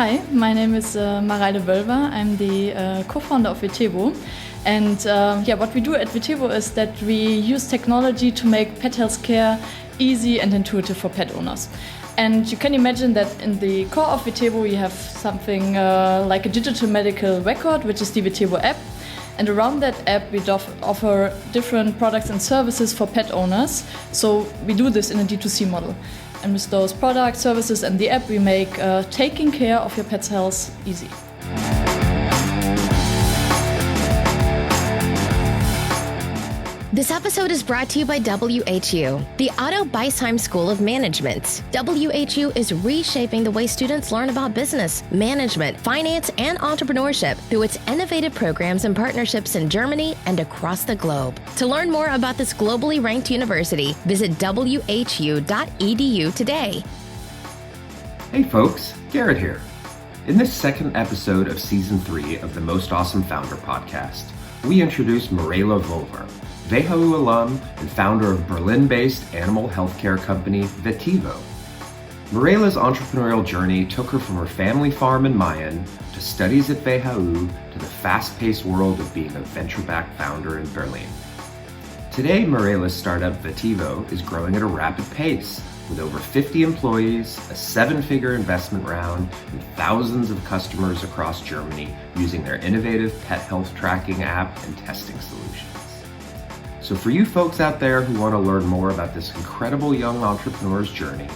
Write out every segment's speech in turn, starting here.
Hi, my name is Mareile Wölwer. I'm the co-founder of Vetevo. And what we do at Vetevo is that we use technology to make pet health care easy and intuitive for pet owners. And you can imagine that in the core of Vetevo we have something like a digital medical record, which is the Vetevo app. And around that app we offer different products and services for pet owners. So we do this in a D2C model. And with those products, services and the app we make taking care of your pet's health easy. This episode is brought to you by WHU, the Otto Beisheim School of Management. WHU is reshaping the way students learn about business, management, finance, and entrepreneurship through its innovative programs and partnerships in Germany and across the globe. To learn more about this globally ranked university, visit whu.edu today. Hey folks, Gerrit here. In this second episode of Season 3 of the Most Awesome Founder podcast, we introduce Mareile Wölwer, Vetevo alum and founder of Berlin-based animal healthcare company Vetevo. Mareile's entrepreneurial journey took her from her family farm in Mayen to studies at Vetevo to the fast-paced world of being a venture-backed founder in Berlin. Today, Mareile's startup Vetevo is growing at a rapid pace with over 50 employees, a 7-figure investment round, and thousands of customers across Germany using their innovative pet health tracking app and testing solutions. So for you folks out there who want to learn more about this incredible young entrepreneur's journey,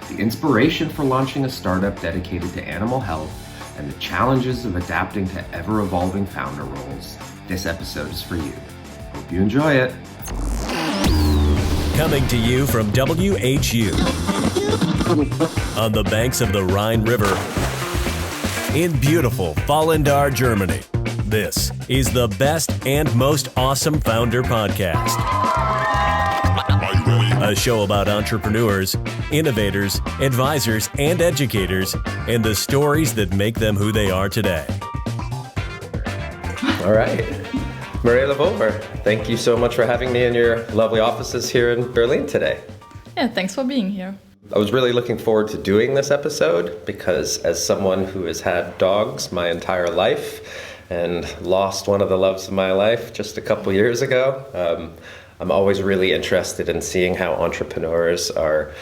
the inspiration for launching a startup dedicated to animal health, and the challenges of adapting to ever-evolving founder roles, this episode is for you. Hope you enjoy it. Coming to you from WHU on the banks of the Rhine River in beautiful Vallendar, Germany. This is the best and most awesome founder podcast. A show about entrepreneurs, innovators, advisors, and educators, and the stories that make them who they are today. All right. Mareile Wölwer, thank you so much for having me in your lovely offices here in Berlin today. Yeah, thanks for being here. I was really looking forward to doing this episode because as someone who has had dogs my entire life and lost one of the loves of my life just a couple years ago, I'm always really interested in seeing how entrepreneurs are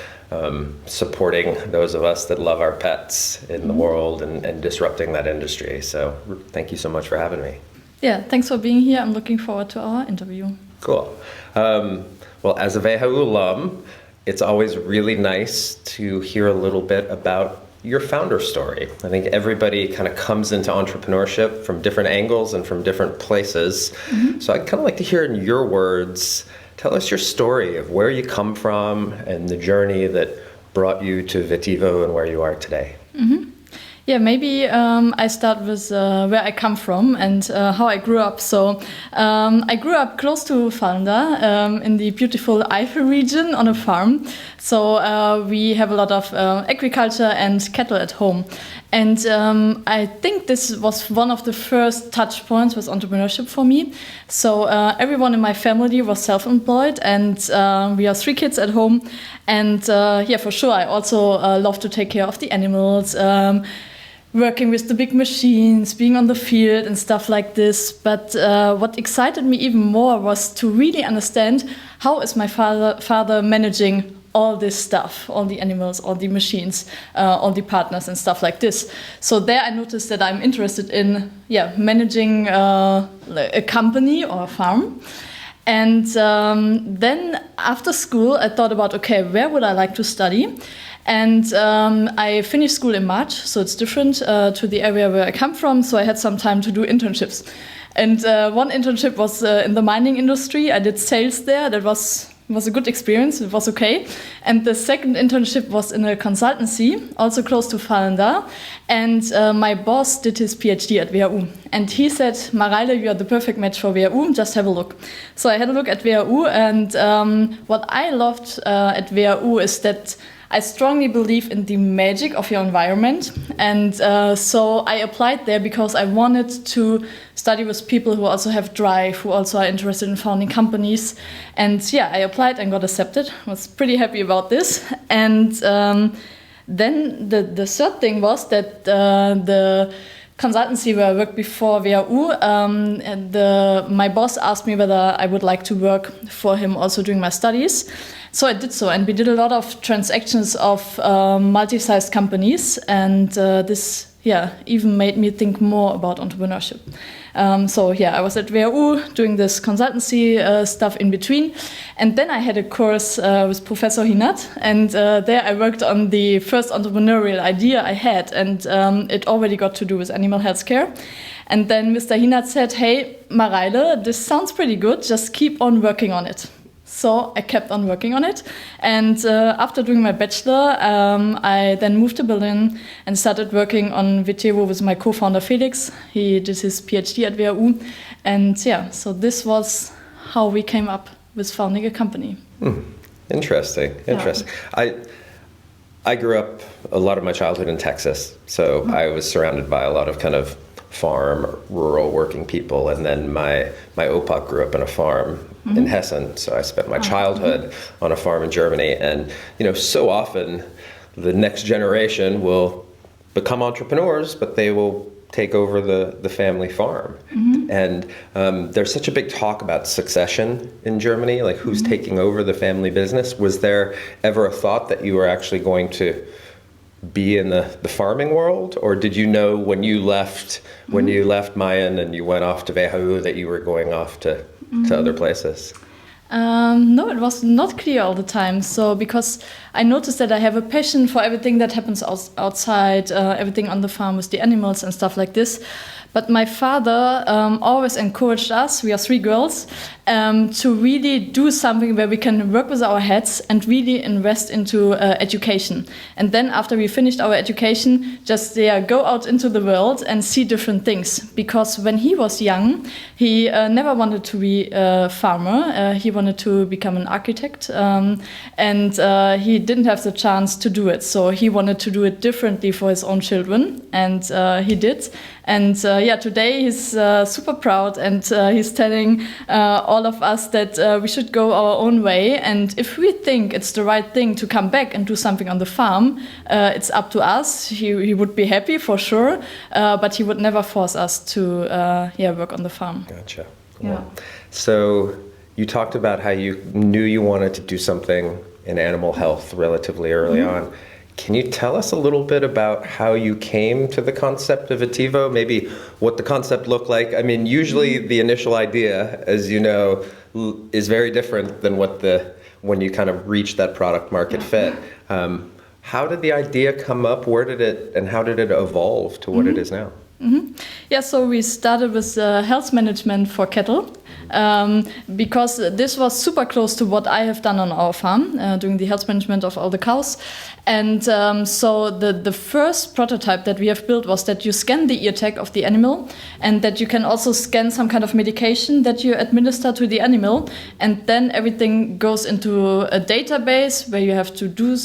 supporting those of us that love our pets in the world and disrupting that industry. So thank you so much for having me. Yeah, thanks for being here. I'm looking forward to our interview. Cool. Well, as a Vetevo alum, it's always really nice to hear a little bit about your founder story. I think everybody kind of comes into entrepreneurship from different angles and from different places. Mm-hmm. So I'd kind of like to hear in your words, tell us your story of where you come from and the journey that brought you to Vetevo and where you are today. Mm-hmm. Yeah, maybe I start with where I come from and how I grew up. So I grew up close to Vallendar in the beautiful Eifel region on a farm. So we have a lot of agriculture and cattle at home. And I think this was one of the first touch points with entrepreneurship for me. So everyone in my family was self-employed and we are 3 kids at home. And for sure, I also love to take care of the animals, working with the big machines, being on the field and stuff like this. But what excited me even more was to really understand how is my father managing all this stuff, all the animals, all the machines, all the partners and stuff like this. So there I noticed that I'm interested in managing a company or a farm. And then after school I thought about, okay, where would I like to study? And I finished school in March, so it's different to the area where I come from, so I had some time to do internships. And one internship was in the mining industry. I did sales there. That was a good experience. It was okay. And the second internship was in a consultancy, also close to Vallendar. And my boss did his PhD at WHU. And he said, Mareile, you are the perfect match for WHU. Just have a look. So I had a look at WHU. And what I loved at WHU is that I strongly believe in the magic of your environment. And so I applied there because I wanted to study with people who also have drive, who also are interested in founding companies. And I applied and got accepted. Was pretty happy about this. And Then the third thing was that the consultancy where I worked before, WHU, my boss asked me whether I would like to work for him also during my studies. So I did so, and we did a lot of transactions of multi-sized companies, and this even made me think more about entrepreneurship. I was at WHU doing this consultancy stuff in between, and then I had a course with Professor Hinat, and there I worked on the first entrepreneurial idea I had, and it already got to do with animal health care. And then Mr. Hinat said, "Hey, Mareile, this sounds pretty good, just keep on working on it." So I kept on working on it, and after doing my bachelor, I then moved to Berlin and started working on Vetevo with my co-founder Felix. He did his PhD at WHU, and so this was how we came up with founding a company. Interesting. I grew up a lot of my childhood in Texas, so I was surrounded by a lot of kind of farm, rural working people, and then my opa grew up in a farm in Hessen, so I spent my childhood on a farm in Germany. And so often the next generation will become entrepreneurs, but they will take over the family farm. And there's such a big talk about succession in Germany, like who's taking over the family business. Was there ever a thought that you were actually going to be in the farming world, or did you know when you left Mayen and you went off to WHU that you were going off to other places? No, it was not clear all the time. So because I noticed that I have a passion for everything that happens outside, everything on the farm with the animals and stuff like this. But my father always encouraged us, we are 3 girls, to really do something where we can work with our heads and really invest into education. And then after we finished our education, just go out into the world and see different things. Because when he was young, he never wanted to be a farmer. He wanted to become an architect. And he didn't have the chance to do it. So he wanted to do it differently for his own children. And he did. And today he's super proud, and he's telling all of us that we should go our own way. And if we think it's the right thing to come back and do something on the farm, it's up to us. He would be happy for sure, but he would never force us to work on the farm. Gotcha. Cool. Yeah. So you talked about how you knew you wanted to do something in animal health relatively early on. Can you tell us a little bit about how you came to the concept of Vetevo? Maybe what the concept looked like? I mean, usually the initial idea, as you know, is very different than when you kind of reach that product market fit. How did the idea come up? How did it evolve to what it is now? So we started with health management for cattle. Because this was super close to what I have done on our farm, doing the health management of all the cows. And so the first prototype that we have built was that you scan the ear tag of the animal, and that you can also scan some kind of medication that you administer to the animal. And then everything goes into a database where you have to do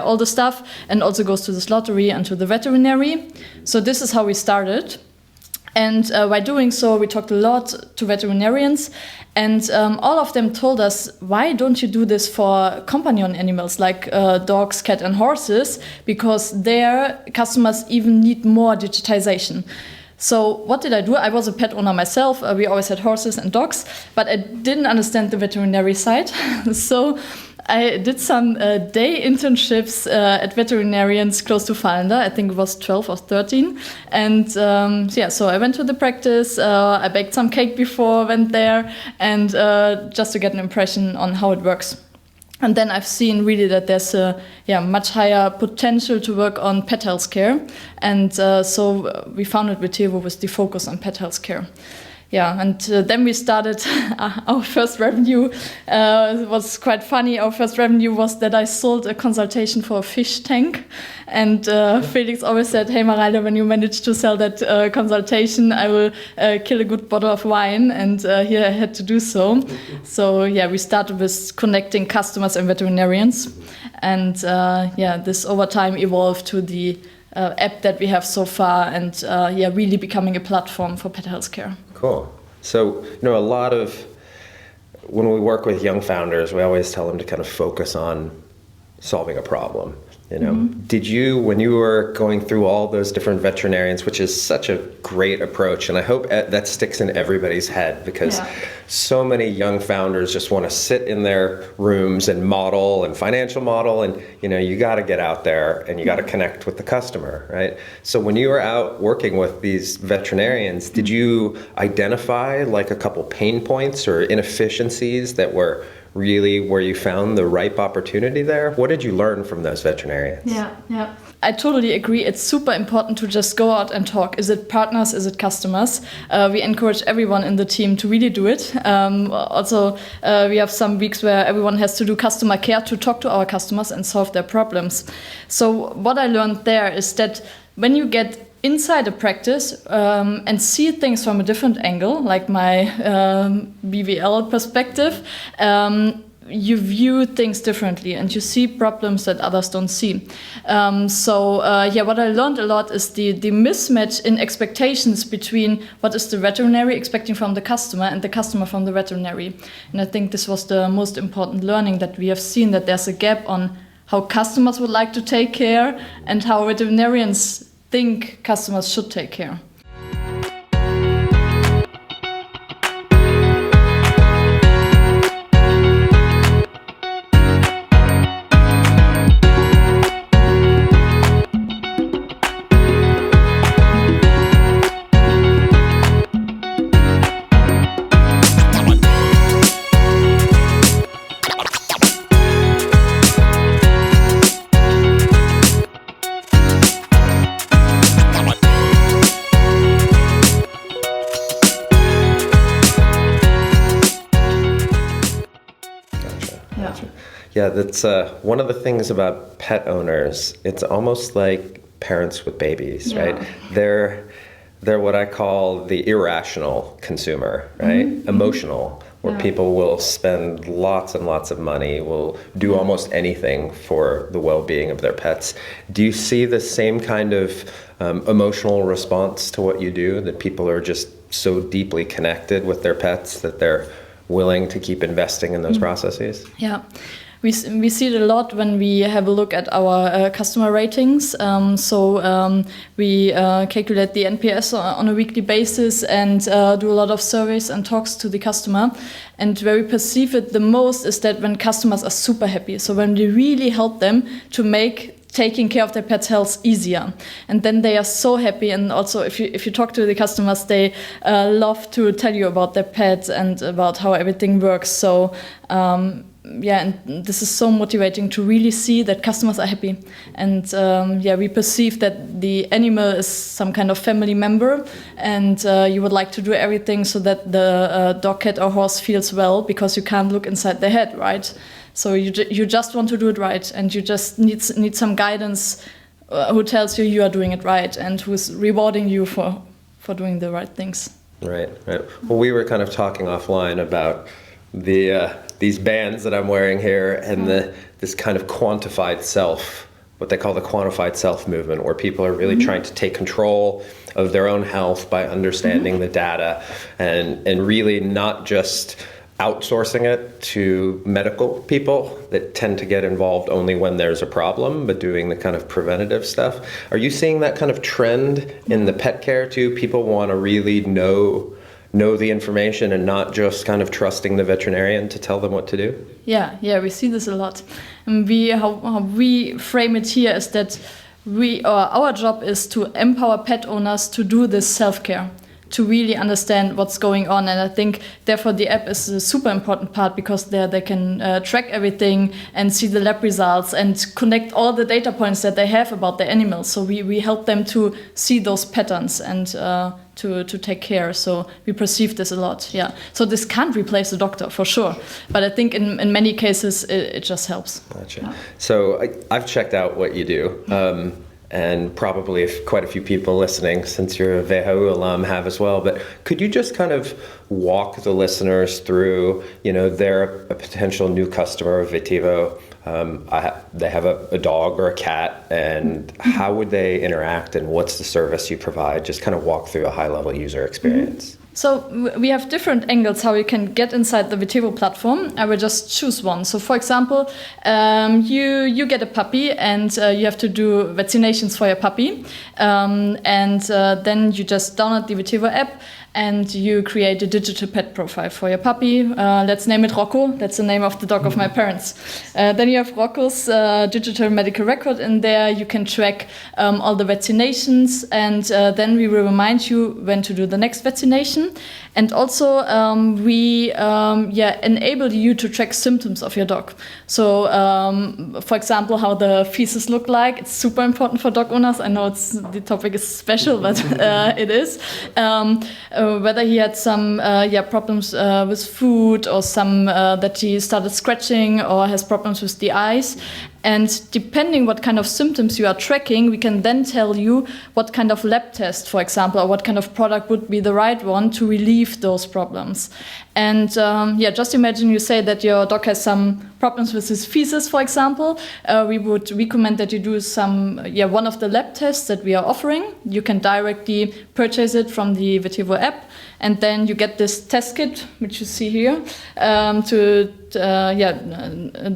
all the stuff, and also goes to the slaughtery and to the veterinary. So this is how we started. And by doing so, we talked a lot to veterinarians, and all of them told us, why don't you do this for companion animals like dogs, cat and horses, because their customers even need more digitization. So what did I do? I was a pet owner myself. We always had horses and dogs, but I didn't understand the veterinary side. So I did some day internships at veterinarians close to Fallender. I think it was 12 or 13. And so I went to the practice. I baked some cake before, went there, and just to get an impression on how it works. And then I've seen really that there's a much higher potential to work on pet health care. And so we founded Vetevo with the focus on pet health care. And then we started our first revenue. It was quite funny. Our first revenue was that I sold a consultation for a fish tank. And Felix always said, hey, Mareile, when you manage to sell that consultation, I will kill a good bottle of wine. And here I had to do so. So, we started with connecting customers and veterinarians. And, this over time evolved to the app that we have so far, and really becoming a platform for pet health care. Cool. So, a lot of, when we work with young founders, we always tell them to kind of focus on solving a problem. Did you, when you were going through all those different veterinarians, which is such a great approach, and I hope that sticks in everybody's head, because so many young founders just want to sit in their rooms and model and financial model, and you got to get out there and you got to connect with the customer, right? So when you were out working with these veterinarians, did you identify like a couple pain points or inefficiencies that were really where you found the ripe opportunity there? What did you learn from those veterinarians? Yeah. I totally agree. It's super important to just go out and talk. Is it partners? Is it customers? We encourage everyone in the team to really do it. Also, we have some weeks where everyone has to do customer care to talk to our customers and solve their problems. So what I learned there is that when you get inside a practice and see things from a different angle, like my BVL perspective, you view things differently and you see problems that others don't see. What I learned a lot is the mismatch in expectations between what is the veterinary expecting from the customer and the customer from the veterinary. And I think this was the most important learning, that we have seen that there's a gap on how customers would like to take care and how veterinarians think customers should take care. Yeah, that's one of the things about pet owners. It's almost like parents with babies, right? They're what I call the irrational consumer, right? Emotional, where people will spend lots and lots of money, will do almost anything for the well-being of their pets. Do you see the same kind of emotional response to what you do, that people are just so deeply connected with their pets that they're willing to keep investing in those processes? Yeah. We see it a lot when we have a look at our customer ratings. We calculate the NPS on a weekly basis and do a lot of surveys and talks to the customer. And where we perceive it the most is that when customers are super happy. So when we really help them to make taking care of their pet's health easier, and then they are so happy. And also, if you talk to the customers, they love to tell you about their pets and about how everything works. So and this is so motivating to really see that customers are happy. And we perceive that the animal is some kind of family member, and you would like to do everything so that the dog, cat or horse feels well, because you can't look inside their head, right? So you just want to do it right, and you just need some guidance who tells you are doing it right and who's rewarding you for doing the right things. Right. Well, we were kind of talking offline about these bands that I'm wearing here and this kind of quantified self, what they call the quantified self movement, where people are really trying to take control of their own health by understanding the data and really not just outsourcing it to medical people that tend to get involved only when there's a problem, but doing the kind of preventative stuff. Are you seeing that kind of trend in the pet care too? People want to really know the information and not just kind of trusting the veterinarian to tell them what to do? Yeah, we see this a lot. And how we frame it here is that our job is to empower pet owners to do this self-care, to really understand what's going on. And I think therefore the app is a super important part, because there they can track everything and see the lab results and connect all the data points that they have about the animals. So we help them to see those patterns and to take care. So we perceive this a lot. Yeah. So this can't replace the doctor for sure, but I think in many cases it just helps. Gotcha. Yeah. So I've checked out what you do. And probably quite a few people listening, since you're a Vetevo alum, have as well. But could you just kind of walk the listeners through, they're a potential new customer of Vetevo. They have a dog or a cat, and how would they interact, and what's the service you provide? Just kind of walk through a high-level user experience. So we have different angles how you can get inside the Vetevo platform. I will just choose one. So for example, you get a puppy and you have to do vaccinations for your puppy. Then you just download the Vetevo app and you create a digital pet profile for your puppy. Let's name it Rocco. That's the name of the dog of my parents. Then you have Rocco's digital medical record in there. You can track all the vaccinations, and then we will remind you when to do the next vaccination. And also we enable you to track symptoms of your dog. So for example, how the feces look like. It's super important for dog owners. I know the topic is special, but it is. Whether he had some problems with food, or some that he started scratching or has problems with the eyes. And depending what kind of symptoms you are tracking, we can then tell you what kind of lab test, for example, or what kind of product would be the right one to relieve those problems. And just imagine you say that your dog has some problems with his feces, for example. We would recommend that you do one of the lab tests that we are offering. You can directly purchase it from the Vetevo app, and then you get this test kit, which you see here,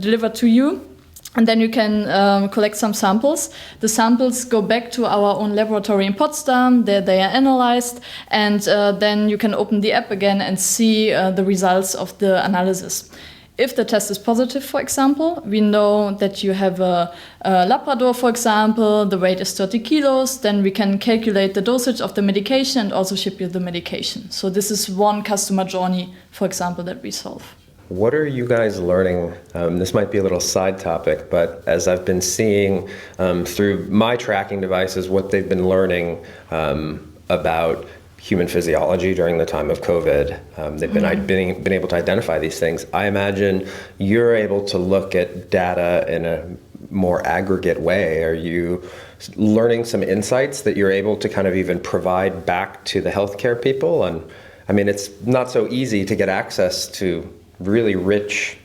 delivered to you. And then you can collect some samples. The samples go back to our own laboratory in Potsdam. There they are analyzed. And then you can open the app again and see the results of the analysis. If the test is positive, for example, we know that you have a Labrador, for example, the weight is 30 kilos, then we can calculate the dosage of the medication and also ship you the medication. So this is one customer journey, for example, that we solve. What are you guys learning? This might be a little side topic, but as I've been seeing through my tracking devices, what they've been learning about human physiology during the time of COVID, they've been able to identify these things. I imagine you're able to look at data in a more aggregate way. Are you learning some insights that you're able to kind of even provide back to the healthcare people? And I mean, it's not so easy to get access to really rich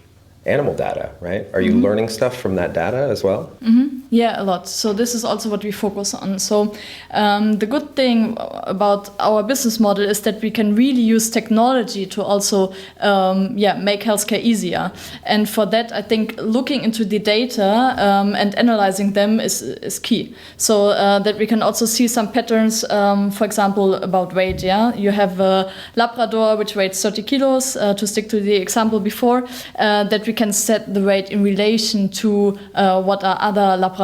animal data, right? Are you learning stuff from that data as well? Yeah, a lot. So this is also what we focus on. So the good thing about our business model is that we can really use technology to also make healthcare easier. And for that, I think looking into the data and analyzing them is key. So that we can also see some patterns, for example, about weight. Yeah, you have a Labrador which weighs 30 kilos, to stick to the example before, that we can set the weight in relation to what are other Labradors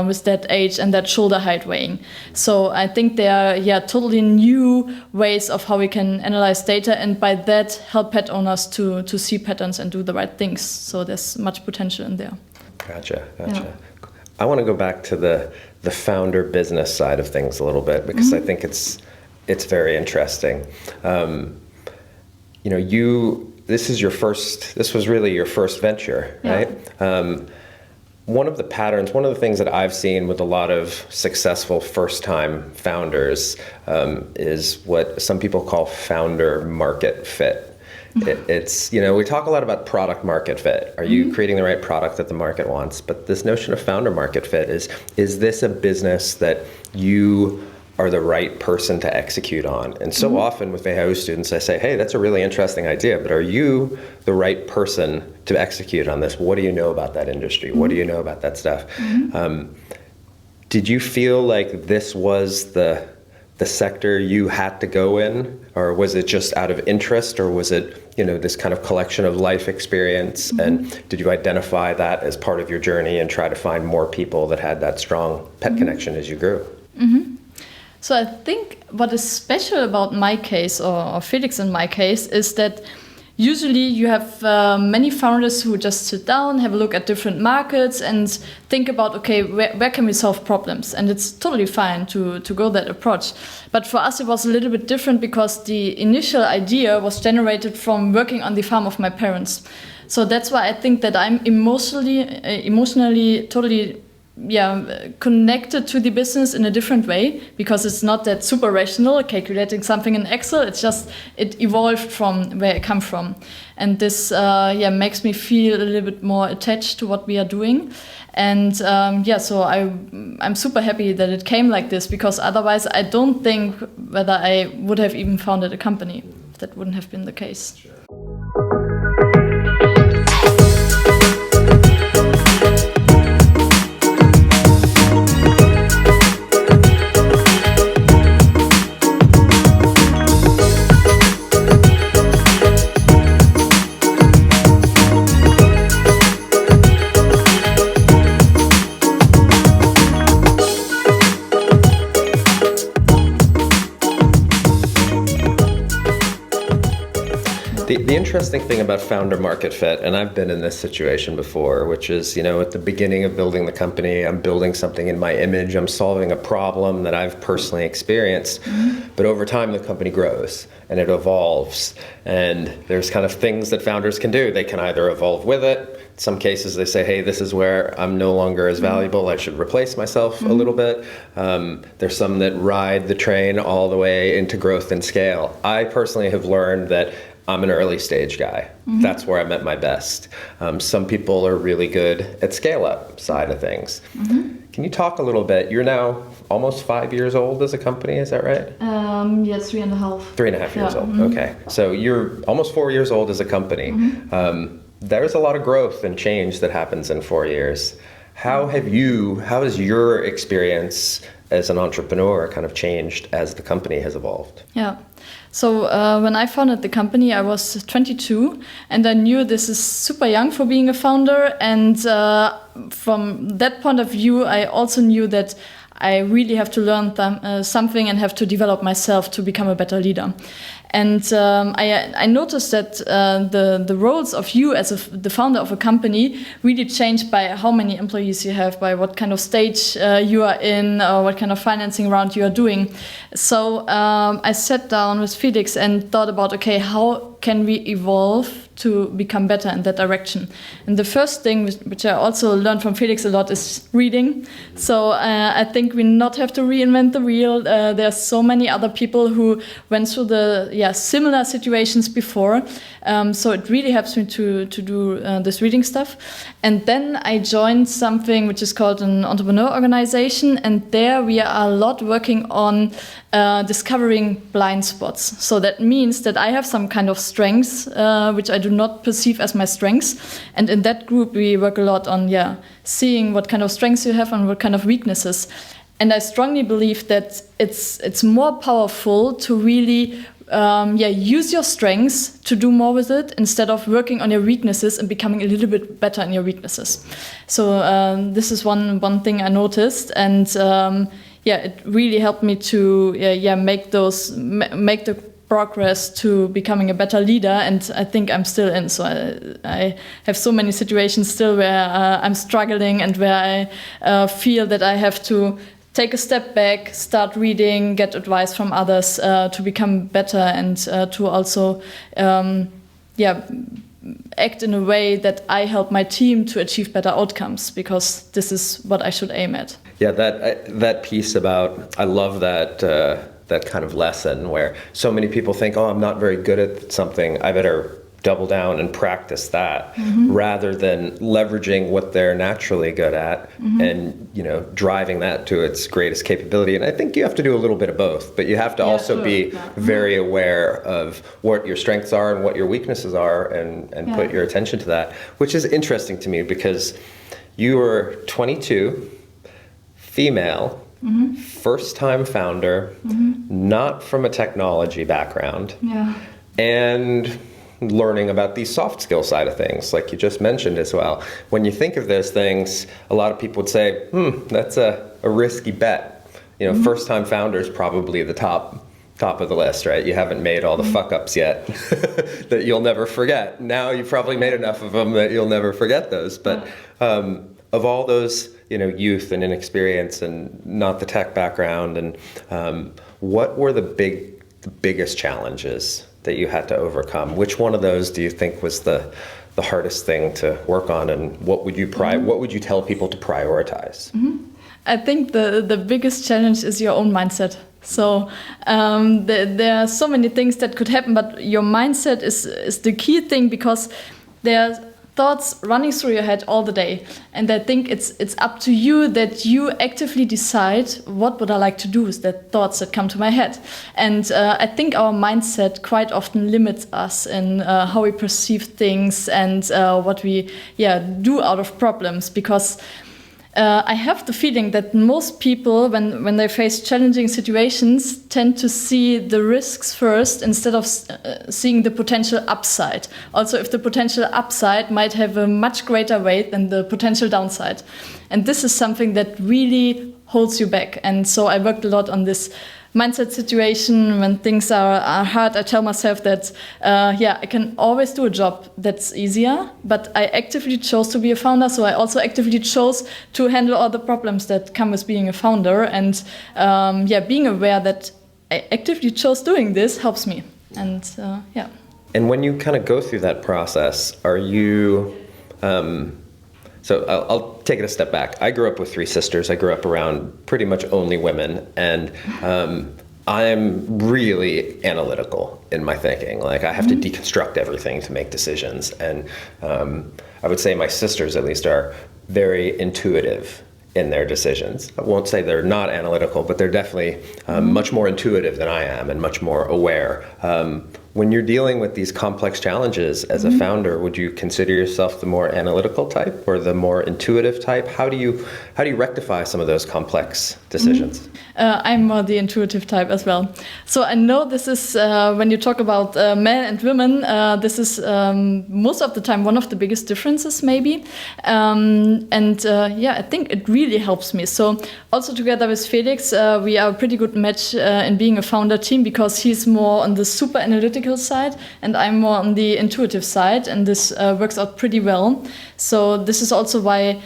with that age and that shoulder height weighing. So I think there are totally new ways of how we can analyze data, and by that help pet owners to see patterns and do the right things. So there's much potential in there. Gotcha. Yeah. I want to go back to the founder business side of things a little bit, because I think it's very interesting. This was really your first venture, right? One of the things that I've seen with a lot of successful first-time founders is what some people call founder market fit. It's, we talk a lot about product market fit. Are you creating the right product that the market wants? But this notion of founder market fit is this a business that you are the right person to execute on? And so often with Vetevo students, I say, hey, that's a really interesting idea, but are you the right person to execute on this? What do you know about that industry? What do you know about that stuff? Did you feel like this was the sector you had to go in, or was it just out of interest, or was it, this kind of collection of life experience? And did you identify that as part of your journey and try to find more people that had that strong pet connection as you grew? So I think what is special about my case, or Felix in my case, is that usually you have many founders who just sit down, have a look at different markets and think about, okay, where can we solve problems? And it's totally fine to go that approach. But for us, it was a little bit different, because the initial idea was generated from working on the farm of my parents. So that's why I think that I'm emotionally totally connected to the business in a different way, because it's not that super rational calculating something in Excel. It's just, it evolved from where I come from. and this makes me feel a little bit more attached to what we are doing. And so I'm super happy that it came like this, because otherwise I don't think whether I would have even founded a company. That wouldn't have been the case. Sure. The interesting thing about founder market fit, and I've been in this situation before, which is, at the beginning of building the company, I'm building something in my image, I'm solving a problem that I've personally experienced, but over time the company grows and it evolves, and there's kind of things that founders can do. They can either evolve with it. In some cases they say, hey, this is where I'm no longer as valuable, I should replace myself a little bit. There's some that ride the train all the way into growth and scale. I personally have learned that I'm an early stage guy. That's where I'm at my best. Some people are really good at scale up side of things. Can you talk a little bit? You're now almost 5 years old as a company, is that right? Yes, 3.5. 3.5 years old, okay. So you're almost 4 years old as a company. There's a lot of growth and change that happens in 4 years. How has your experience as an entrepreneur kind of changed as the company has evolved? Yeah. So when I founded the company, I was 22, and I knew this is super young for being a founder. And from that point of view, I also knew that I really have to learn something and have to develop myself to become a better leader. And I noticed that the roles of you as the founder of a company really changed by how many employees you have, by what kind of stage you are in, or what kind of financing round you are doing. So I sat down with Felix and thought about, okay, how can we evolve to become better in that direction? And the first thing, which I also learned from Felix a lot, is reading. So I think we not have to reinvent the wheel. There's so many other people who went through the similar situations before. So it really helps me to do this reading stuff. And then I joined something which is called an entrepreneur organization. And there we are a lot working on discovering blind spots. So that means that I have some kind of strengths, which I do not perceive as my strengths. And in that group, we work a lot on seeing what kind of strengths you have and what kind of weaknesses. And I strongly believe that it's more powerful to really use your strengths to do more with it, instead of working on your weaknesses and becoming a little bit better in your weaknesses. So this is one thing I noticed, and it really helped me to make the progress to becoming a better leader. And I think I'm still in. So I have so many situations still where I'm struggling, and where I feel that I have to take a step back, start reading, get advice from others to become better, and to also act in a way that I help my team to achieve better outcomes, because this is what I should aim at. Yeah, that piece about, I love that that kind of lesson where so many people think, oh, I'm not very good at something, I better double down and practice that, rather than leveraging what they're naturally good at and driving that to its greatest capability. And I think you have to do a little bit of both, but you have to also be very aware of what your strengths are and what your weaknesses are, and put your attention to that, which is interesting to me, because you were 22, female, first-time founder, not from a technology background, and learning about the soft skill side of things, like you just mentioned as well. When you think of those things, a lot of people would say, that's a risky bet. First-time founder is probably the top of the list, right? You haven't made all the fuck-ups yet that you'll never forget. Now you've probably made enough of them that you'll never forget those. But of all those, youth and inexperience and not the tech background, and what were the biggest challenges that you had to overcome? Which one of those do you think was the hardest thing to work on, and what would you tell people to prioritize? I think the biggest challenge is your own mindset. So there are so many things that could happen, but your mindset is the key thing, because there are thoughts running through your head all the day. And I think it's up to you that you actively decide, what would I like to do with the thoughts that come to my head. And I think our mindset quite often limits us in how we perceive things and what we do out of problems, because I have the feeling that most people, when they face challenging situations, tend to see the risks first instead of seeing the potential upside. Also, if the potential upside might have a much greater weight than the potential downside. And this is something that really holds you back. And so I worked a lot on this mindset situation. When things are hard, I tell myself that, I can always do a job that's easier, but I actively chose to be a founder, so I also actively chose to handle all the problems that come with being a founder. And being aware that I actively chose doing this helps me. And And when you kind of go through that process, are you... So I'll take it a step back. I grew up with 3 sisters. I grew up around pretty much only women, and I'm really analytical in my thinking. Like, I have to deconstruct everything to make decisions, and I would say my sisters, at least, are very intuitive in their decisions. I won't say they're not analytical, but they're definitely much more intuitive than I am and much more aware. When you're dealing with these complex challenges as a founder, would you consider yourself the more analytical type or the more intuitive type? How do you rectify some of those complex decisions? I'm more the intuitive type as well. So I know this is, when you talk about men and women, this is most of the time one of the biggest differences maybe. I think it really helps me. So also together with Felix, we are a pretty good match in being a founder team, because he's more on the super analytical side and I'm more on the intuitive side, and this works out pretty well. So this is also why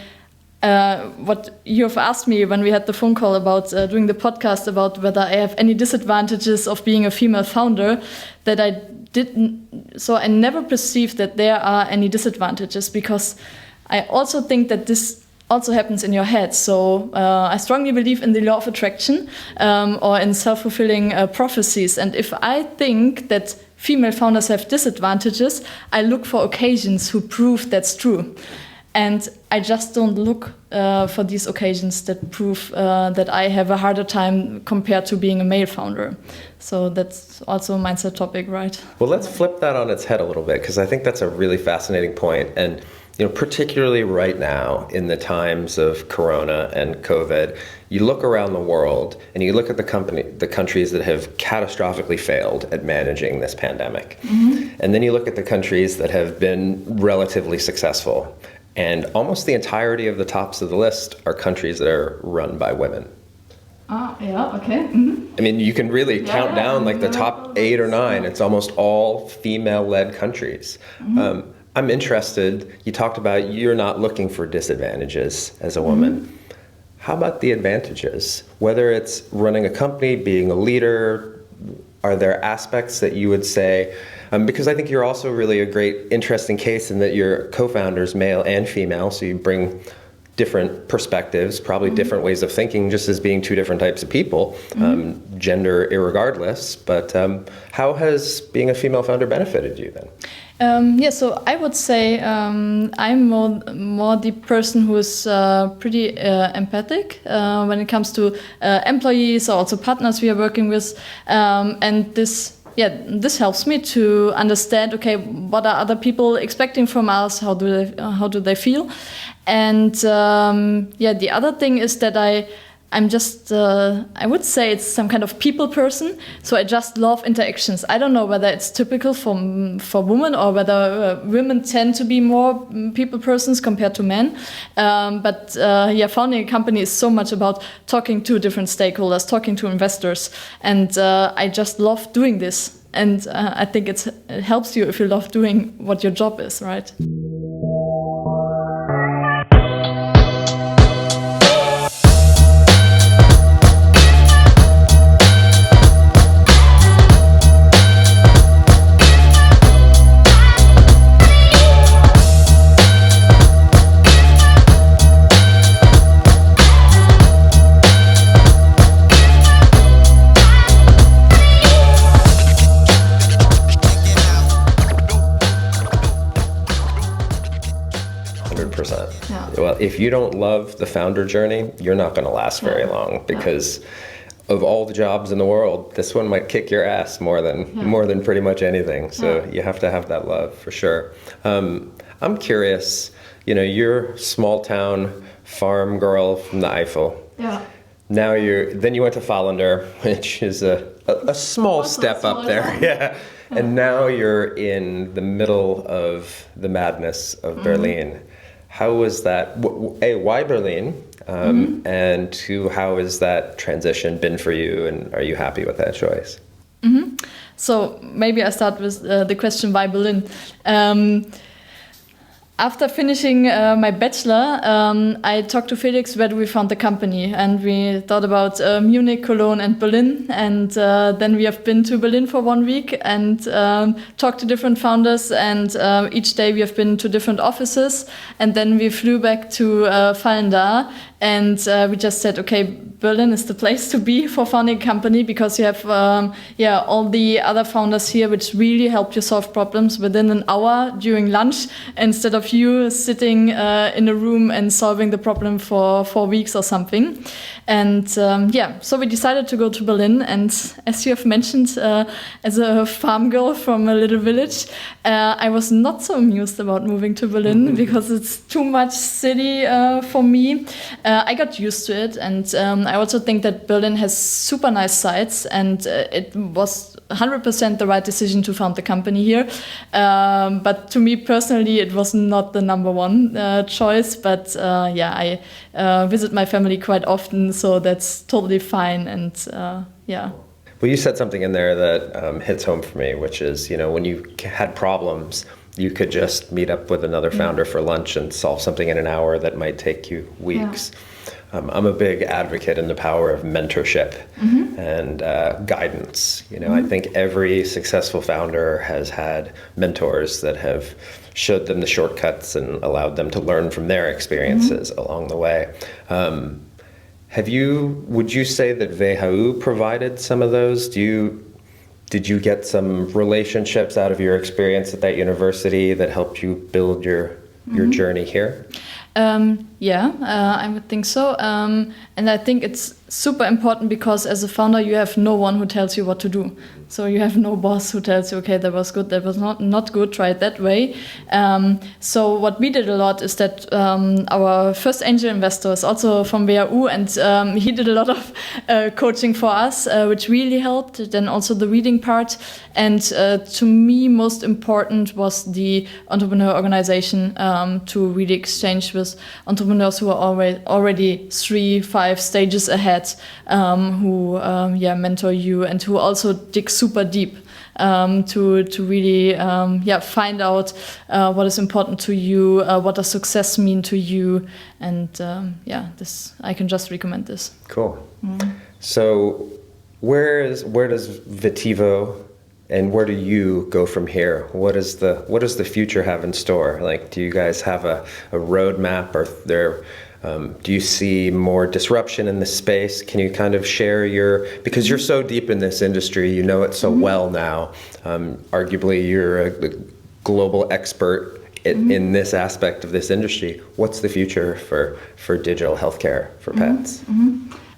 what you have asked me when we had the phone call about doing the podcast, about whether I have any disadvantages of being a female founder, that I didn't. So I never perceived that there are any disadvantages, because I also think that this also happens in your head. So I strongly believe in the law of attraction, or in self-fulfilling prophecies. And if I think that female founders have disadvantages, I look for occasions who prove that's true. And I just don't look for these occasions that prove that I have a harder time compared to being a male founder. So that's also a mindset topic, right? Well, let's flip that on its head a little bit, because I think that's a really fascinating point. And particularly right now in the times of Corona and COVID, you look around the world and you look at the countries that have catastrophically failed at managing this pandemic. And then you look at the countries that have been relatively successful. And almost the entirety of the tops of the list are countries that are run by women. Okay. I mean, you can really count down like the top 8 or 9. It's almost all female-led countries. I'm interested, you talked about you're not looking for disadvantages as a woman. How about the advantages? Whether it's running a company, being a leader, are there aspects that you would say, because I think you're also really a great, interesting case in that your co-founders, male and female, so you bring different perspectives, probably different ways of thinking, just as being 2 different types of people, gender irregardless. But how has being a female founder benefited you then? So I would say I'm more the person who is pretty empathic when it comes to employees or also partners we are working with, and this helps me to understand, okay, what are other people expecting from us? How do they feel? And the other thing is that I'm just, I would say it's some kind of people person. So I just love interactions. I don't know whether it's typical for women or whether women tend to be more people persons compared to men. But founding a company is so much about talking to different stakeholders, talking to investors. And I just love doing this. And I think it helps you if you love doing what your job is, right? if you don't love the founder journey, you're not going to last very long, because of all the jobs in the world, this one might kick your ass more than pretty much anything. So you have to have that love for sure. I'm curious, you're small town farm girl from the Eifel. Yeah. Now then you went to Fallander, which is a small step up there. Yeah. And now you're in the middle of the madness of Berlin. How was that? A, why Berlin? And two, how has that transition been for you? And are you happy with that choice? So maybe I start with the question, why Berlin? After finishing my bachelor, I talked to Felix where we found the company, and we thought about Munich, Cologne and Berlin, and then we have been to Berlin for 1 week and talked to different founders, and each day we have been to different offices, and then we flew back to Fallander, and we just said, okay, Berlin is the place to be for founding a company, because you have all the other founders here which really help you solve problems within an hour during lunch, instead of you sitting in a room and solving the problem for 4 weeks or something. And so we decided to go to Berlin, and as you have mentioned, as a farm girl from a little village, I was not so amused about moving to Berlin because it's too much city for me. I got used to it, and I also think that Berlin has super nice sites, and it was 100% the right decision to found the company here. But to me personally, it was not the number one choice. But I visit my family quite often, so that's totally fine. And Well, you said something in there that hits home for me, which is, when you had problems, you could just meet up with another founder for lunch and solve something in an hour that might take you weeks. I'm a big advocate in the power of mentorship and guidance. I think every successful founder has had mentors that have showed them the shortcuts and allowed them to learn from their experiences along the way. Would you say that Vetevo provided some of those? Did you get some relationships out of your experience at that university that helped you build your journey here? I would think so. And I think it's super important, because as a founder, you have no one who tells you what to do. So you have no boss who tells you, okay, that was good, that was not good, try it that way. So what we did a lot is that our first angel investor is also from WHU, and he did a lot of coaching for us, which really helped. Then also the reading part. And to me, most important was the entrepreneur organization, to really exchange with entrepreneurs who are already 3-5 stages ahead, who mentor you, and who also dig super deep to really find out what is important to you, what does success mean to you, and this I can just recommend this. Cool. So where does Vetevo and where do you go from here? What does the future have in store? Like, do you guys have a roadmap, or do you see more disruption in this space? Can you kind of share because you're so deep in this industry, you know it so well now. Arguably, you're a global expert in this aspect of this industry. What's the future for digital healthcare for pets?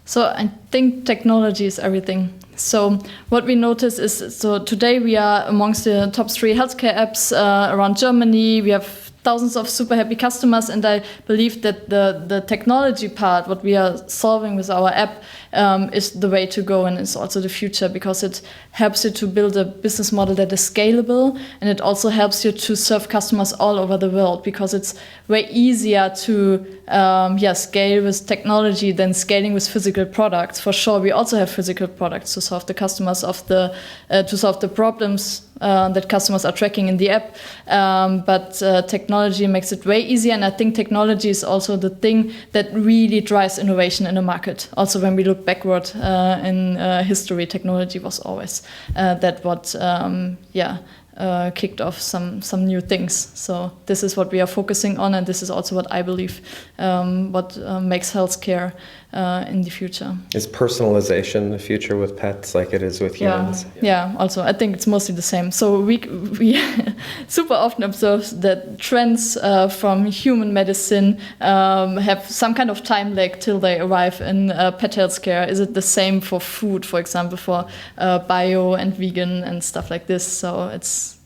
So I think technology is everything. So what we notice is, today we are amongst the top 3 healthcare apps around Germany. We have thousands of super happy customers, and I believe that the technology part, what we are solving with our app, is the way to go, and is also the future, because it helps you to build a business model that is scalable, and it also helps you to serve customers all over the world, because it's way easier to scale with technology than scaling with physical products. For sure, we also have physical products to solve the customers to solve the problems that customers are tracking in the app, but technology makes it way easier, and I think technology is also the thing that really drives innovation in a market. Also, when we look backward in history, technology was always kicked off some new things. So this is what we are focusing on, and this is also what I believe what makes healthcare in the future. Is personalization the future with pets like it is with humans? Yeah, also I think it's mostly the same. So we super often observe that trends from human medicine have some kind of time lag till they arrive in pet healthcare. Is it the same for food, for example, for bio and vegan and stuff like this? So it's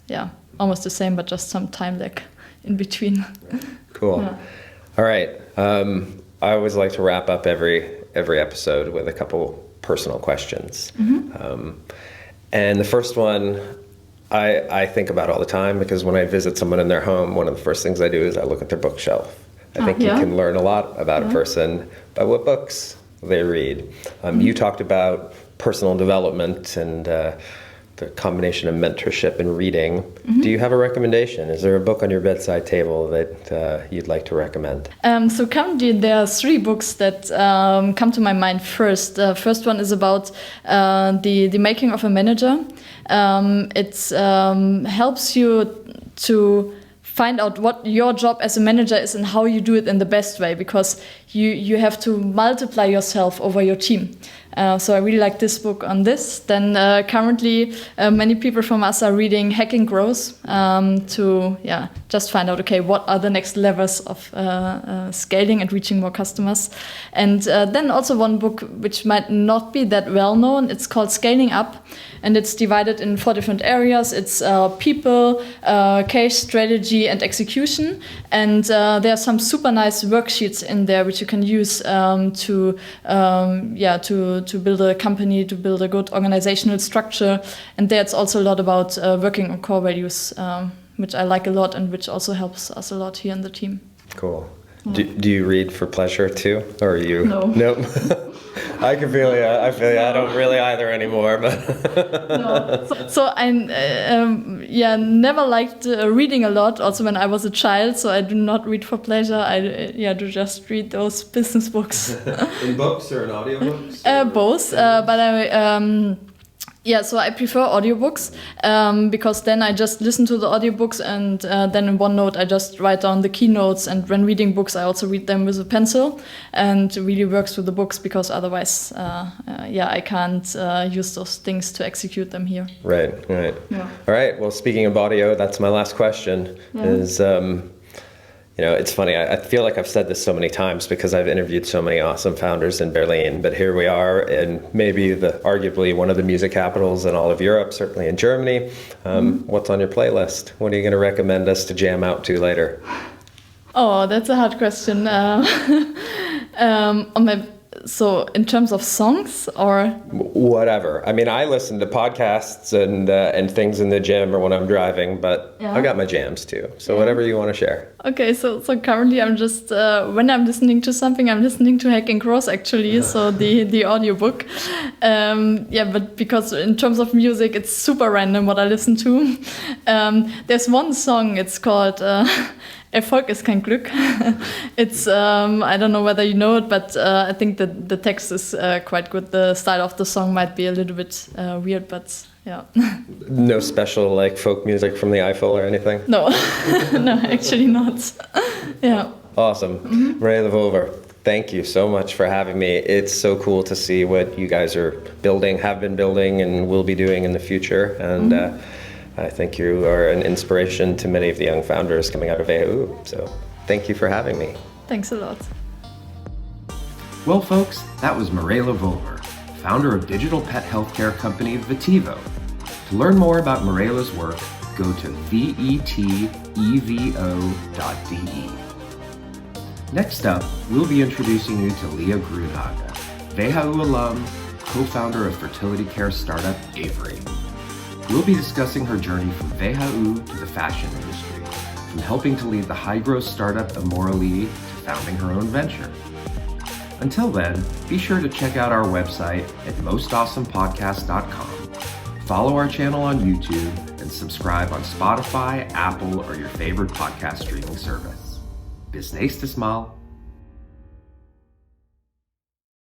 almost the same, but just some time lag in between. Cool. Yeah. All right. I always like to wrap up every episode with a couple personal questions. And the first one I think about all the time, because when I visit someone in their home, one of the first things I do is I look at their bookshelf. I think you can learn a lot about a person by what books they read. You talked about personal development and the combination of mentorship and reading. Do you have a recommendation? Is there a book on your bedside table that you'd like to recommend? So currently there are 3 books that come to my mind first. The first one is about the making of a manager. It helps you to find out what your job as a manager is and how you do it in the best way, because you have to multiply yourself over your team. So I really like this book on this. Then currently many people from us are reading Hacking Growth to just find out, okay, what are the next levels of scaling and reaching more customers. And then also one book which might not be that well known, it's called Scaling Up. And it's divided in 4 different areas. It's people, case strategy, and execution. And there are some super nice worksheets in there which you can use to build a company, to build a good organizational structure. And there's also a lot about working on core values, which I like a lot and which also helps us a lot here in the team. Cool. Yeah. Do you read for pleasure too, or are you? No. Nope. I can feel you. I feel you. I don't really either anymore. But no. So I never liked reading a lot. Also when I was a child, so I do not read for pleasure. I do just read those business books. In books or in audiobooks? Both. But so I prefer audiobooks because then I just listen to the audiobooks and then in OneNote I just write down the keynotes, and when reading books I also read them with a pencil, and it really works with the books because otherwise I can't use those things to execute them here. Right. Yeah. All right, well, speaking of audio, that's my last question is it's funny, I feel like I've said this so many times because I've interviewed so many awesome founders in Berlin, but here we are in maybe arguably one of the music capitals in all of Europe, certainly in Germany. What's on your playlist? What are you going to recommend us to jam out to later? Oh, that's a hard question. So in terms of songs or whatever. I mean, I listen to podcasts and things in the gym or when I'm driving, but I got my jams too. So whatever you want to share. Okay, so currently I'm just when I'm listening to something, I'm listening to Hacking Growth actually. So the audiobook. But because in terms of music, it's super random what I listen to. There's one song. It's called. Erfolg ist kein Glück. It's I don't know whether you know it, but I think that the text is quite good. The style of the song might be a little bit weird, but yeah. No special like folk music from the Eiffel or anything? No, no, actually not. Yeah. Awesome. Mareile Wölwer, thank you so much for having me. It's so cool to see what you guys are building, have been building, and will be doing in the future. And I think you are an inspiration to many of the young founders coming out of Vetevo. So thank you for having me. Thanks a lot. Well, folks, that was Mareile Wölwer, founder of digital pet healthcare company Vetevo. To learn more about Mareile's work, go to vetevo.de. Next up, we'll be introducing you to Leah Grunhage, Vetevo alum, co-founder of fertility care startup Avery. We'll be discussing her journey from Vetevo to the fashion industry, from helping to lead the high-growth startup Mareile to founding her own venture. Until then, be sure to check out our website at mostawesomepodcast.com, follow our channel on YouTube, and subscribe on Spotify, Apple, or your favorite podcast streaming service. Bis nächstes Mal.